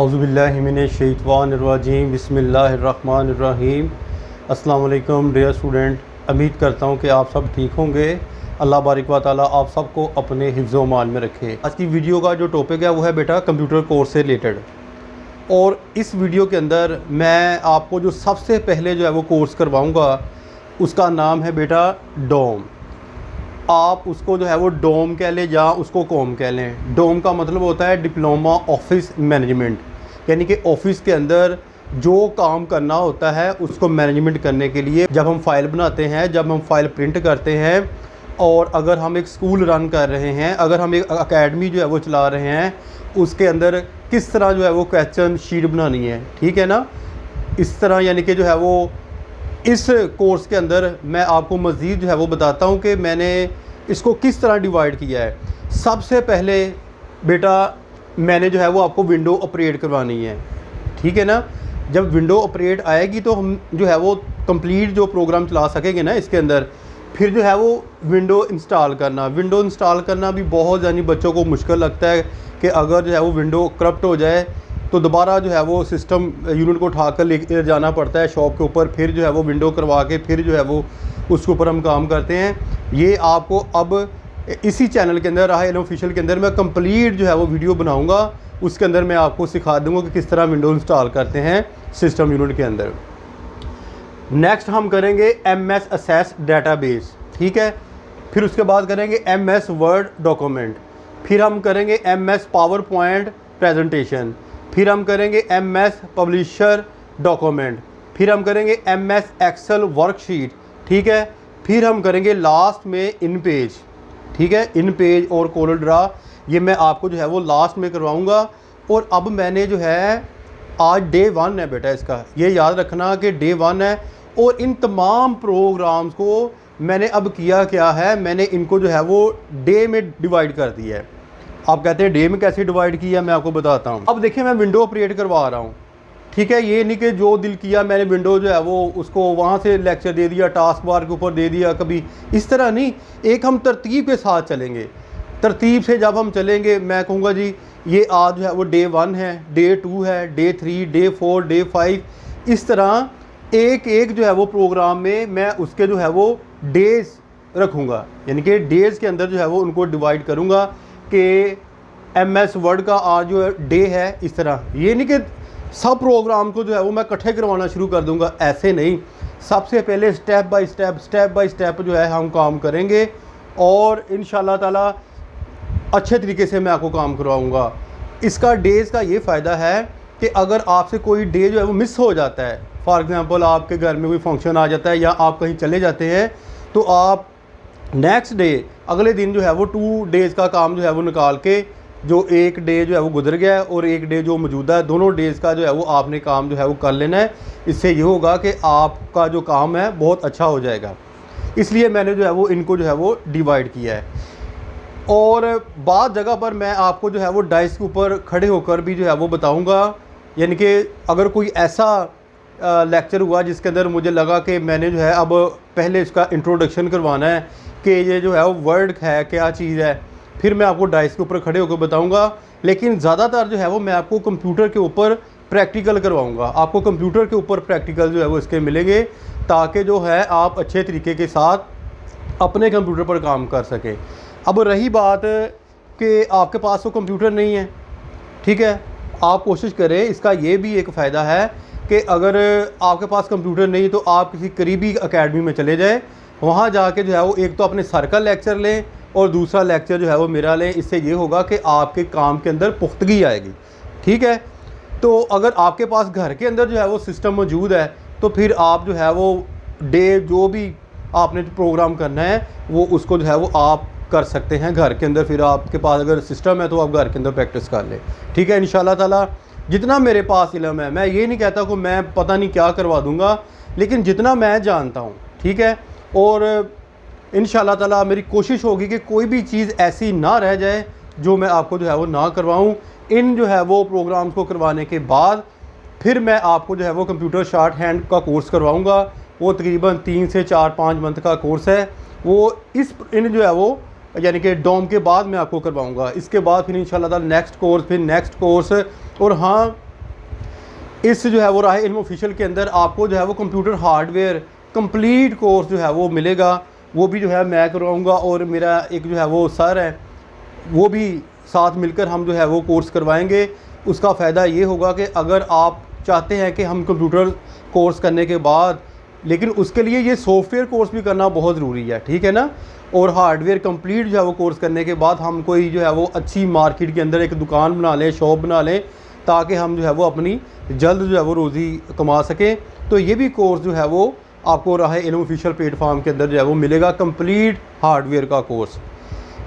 औज़ुबिल्लाहिमिनश्शैतानिर्रजीम बिस्मिल्लाहिर्रहमानिर्रहीम। अस्सलाम वालेकुम डियर स्टूडेंट, उम्मीद करता हूँ कि आप सब ठीक होंगे। अल्लाह बारिक व तआला आप सबको अपने हिफ्ज़ व मान में रखे। आज की वीडियो का जो टॉपिक है वो है बेटा कंप्यूटर कोर्स से रिलेटेड। और इस वीडियो के अंदर मैं आपको जो सबसे पहले जो है वो कोर्स करवाऊँगा उसका नाम है बेटा डोम। आप उसको जो है वो डोम कह लें या उसको कॉम कह लें। डोम का मतलब होता है डिप्लोमा ऑफिस मैनेजमेंट, यानी कि ऑफिस के अंदर जो काम करना होता है उसको मैनेजमेंट करने के लिए जब हम फाइल बनाते हैं, जब हम फाइल प्रिंट करते हैं, और अगर हम एक स्कूल रन कर रहे हैं, अगर हम एक अकेडमी जो है वो चला रहे हैं, उसके अंदर किस तरह जो है वो क्वेश्चन शीट बनानी है, ठीक है ना। इस तरह यानी कि जो है वो इस कोर्स के अंदर मैं आपको मज़ीद जो है वो बताता हूँ कि मैंने इसको किस तरह डिवाइड किया है। सबसे पहले बेटा मैंने जो है वो आपको विंडो ऑपरेट करवानी है, ठीक है ना। जब विंडो ऑपरेट आएगी तो हम जो है वो कंप्लीट जो प्रोग्राम चला सकेंगे ना इसके अंदर। फिर जो है वो विंडो इंस्टॉल करना भी बहुत यानी बच्चों को मुश्किल लगता है कि अगर जो है वो विंडो करप्ट हो जाए तो दोबारा जो है वो सिस्टम यूनिट को उठाकर लेकर जाना पड़ता है शॉप के ऊपर, फिर जो है वो विंडो करवा के फिर जो है वो उसके ऊपर हम काम करते हैं। ये आपको अब इसी चैनल के अंदर राह इल्म ऑफिशियल के अंदर मैं कंप्लीट जो है वो वीडियो बनाऊंगा। उसके अंदर मैं आपको सिखा दूंगा कि किस तरह विंडो इंस्टॉल करते हैं सिस्टम यूनिट के अंदर। नेक्स्ट हम करेंगे MS एक्सेस डेटाबेस, ठीक है। फिर उसके बाद करेंगे MS वर्ड डॉक्यूमेंट, फिर हम करेंगे MS पावर पॉइंट प्रेजेंटेशन, फिर हम करेंगे MS पब्लिशर डॉक्यूमेंट, फिर हम करेंगे MS एक्सेल वर्कशीट, ठीक है। फिर हम करेंगे लास्ट में इन पेज, ठीक है। इन पेज और कोरल ड्रा ये मैं आपको जो है वो लास्ट में करवाऊंगा। और अब मैंने जो है आज डे 1 है बेटा इसका, ये याद रखना कि डे 1 है। और इन तमाम प्रोग्राम्स को मैंने अब किया क्या है, मैंने इनको जो है वो डे में डिवाइड कर दिया है। आप कहते हैं डे में कैसे डिवाइड किया, मैं आपको बताता हूँ। अब देखिए मैं विंडो ऑपरेट करवा रहा हूँ, ठीक है। ये नहीं कि जो दिल किया मैंने विंडो जो है वो उसको वहाँ से लेक्चर दे दिया, टास्क बार के ऊपर दे दिया, कभी इस तरह नहीं। एक हम तरतीब के साथ चलेंगे। तरतीब से जब हम चलेंगे मैं कहूँगा जी ये आज जो है वो डे 1 है, डे 2 है, डे 3, डे 4, डे 5, इस तरह एक एक जो है वो प्रोग्राम में मैं उसके जो है वो डेज़ रखूँगा, यानी कि डेज़ के अंदर जो है वो उनको डिवाइड करूँगा कि MS वर्ड का आज जो डे है इस तरह। ये नहीं कि सब प्रोग्राम को जो है वो मैं इकट्ठे करवाना शुरू कर दूंगा, ऐसे नहीं। सबसे पहले स्टेप बाय स्टेप जो है हम काम करेंगे और इंशाल्लाह ताला अच्छे तरीके से मैं आपको काम करवाऊंगा। इसका डेज़ का ये फ़ायदा है कि अगर आपसे कोई डे जो है वो मिस हो जाता है, फॉर एग्ज़ाम्पल आपके घर में कोई फंक्शन आ जाता है या आप कहीं चले जाते हैं, तो आप नेक्स्ट डे अगले दिन जो है वो 2 डेज़ का काम जो है वो निकाल के, जो एक डे जो है वो गुजर गया है और एक डे जो मौजूदा है, दोनों डेज़ का जो है वो आपने काम जो है वो कर लेना है। इससे ये होगा कि आपका जो काम है बहुत अच्छा हो जाएगा। इसलिए मैंने जो है वो इनको जो है वो डिवाइड किया है। और बाद जगह पर मैं आपको जो है वो डाइस के ऊपर खड़े होकर भी जो है वो बताऊँगा, यानी कि अगर कोई ऐसा लेक्चर हुआ जिसके अंदर मुझे लगा कि मैंने जो है अब पहले इसका इंट्रोडक्शन करवाना है कि ये जो है वो वर्ड है क्या चीज़ है, फिर मैं आपको डाइस के ऊपर खड़े होकर बताऊंगा। लेकिन ज़्यादातर जो है वो मैं आपको कंप्यूटर के ऊपर प्रैक्टिकल करवाऊंगा। आपको कंप्यूटर के ऊपर प्रैक्टिकल जो है वो इसके मिलेंगे ताकि जो है आप अच्छे तरीके के साथ अपने कंप्यूटर पर काम कर सकें। अब रही बात कि आपके पास तो कंप्यूटर नहीं है, ठीक है, आप कोशिश करें। इसका ये भी एक फ़ायदा है कि अगर आपके पास कंप्यूटर नहीं तो आप किसी करीबी अकेडमी में चले जाएँ, वहाँ जाके जो है वो एक तो अपने सर का लेक्चर लें और दूसरा लेक्चर जो है वो मेरा लें। इससे ये होगा कि आपके काम के अंदर पुख्तगी आएगी, ठीक है। तो अगर आपके पास घर के अंदर जो है वो सिस्टम मौजूद है तो फिर आप जो है वो डे जो भी आपने प्रोग्राम करना है वो उसको जो है वो आप कर सकते हैं घर के अंदर। फिर आपके पास अगर सिस्टम है तो आप घर के अंदर प्रैक्टिस कर लें, ठीक है। इंशाल्लाह ताला जितना मेरे पास इल्म है, मैं ये नहीं कहता कि मैं पता नहीं क्या करवा दूँगा, लेकिन जितना मैं जानता हूँ, ठीक है। और इंशाल्लाह ताला मेरी कोशिश होगी कि कोई भी चीज़ ऐसी ना रह जाए जो मैं आपको जो है वो ना करवाऊँ। इन जो है वो प्रोग्राम्स को करवाने के बाद फिर मैं आपको जो है वो कंप्यूटर शॉर्ट हैंड का कोर्स करवाऊँगा। वो तकरीबन 3 से 4-5 मंथ का कोर्स है। वो इन जो है वो यानी कि डोम के बाद मैं आपको करवाऊँगा। इसके बाद फिर इंशाल्लाह ताला नेक्स्ट कोर्स, फिर नेक्स्ट कोर्स। और हाँ, इस जो है वो राह इल्म ऑफिशियल के अंदर आपको जो है वो कंप्यूटर हार्डवेयर कंप्लीट कोर्स जो है वो मिलेगा। वो भी जो है मैं करवाऊँगा और मेरा एक जो है वो सर है वो भी साथ मिलकर हम जो है वो कोर्स करवाएंगे। उसका फ़ायदा ये होगा कि अगर आप चाहते हैं कि हम कंप्यूटर कोर्स करने के बाद, लेकिन उसके लिए ये सॉफ्टवेयर कोर्स भी करना बहुत ज़रूरी है, ठीक है ना। और हार्डवेयर कंप्लीट जो है वो कोर्स करने के बाद हम कोई जो है वो अच्छी मार्केट के अंदर एक दुकान बना लें, शॉप बना लें, ताकि हम जो है वो अपनी जल्द जो है वो रोज़ी कमा सकें। तो ये भी कोर्स जो है वो आपको राह इल्म ऑफिशियल प्लेटफॉर्म के अंदर जो है वो मिलेगा, कंप्लीट हार्डवेयर का कोर्स।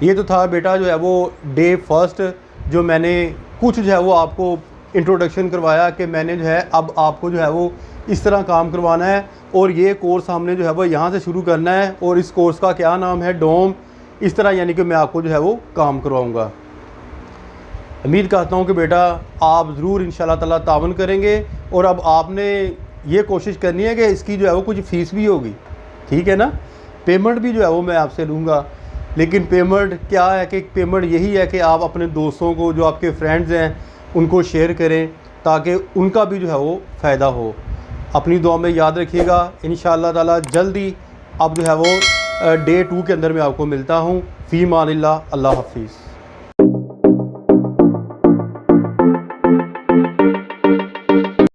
ये तो था बेटा जो है वो डे फर्स्ट, जो मैंने कुछ जो है वो आपको इंट्रोडक्शन करवाया कि मैंने जो है अब आपको जो है वो इस तरह काम करवाना है और ये कोर्स हमने जो है वो यहाँ से शुरू करना है और इस कोर्स का क्या नाम है, डोम। इस तरह यानी कि मैं आपको जो है वो काम करवाऊँगा। उम्मीद करता हूँ कि बेटा आप ज़रूर इंशाल्लाह ताला तावन करेंगे। और अब आपने ये कोशिश करनी है कि इसकी जो है वो कुछ फ़ीस भी होगी, ठीक है ना। पेमेंट भी जो है वो मैं आपसे लूँगा, लेकिन पेमेंट क्या है कि पेमेंट यही है कि आप अपने दोस्तों को, जो आपके फ्रेंड्स हैं, उनको शेयर करें ताकि उनका भी जो है वो फ़ायदा हो। अपनी दुआ में याद रखिएगा। इंशाअल्लाह ताला जल्दी अब जो है वो डे 2 के अंदर मैं आपको मिलता हूँ। फ़ी मानिल्लाह, अल्लाह हाफ़िज़।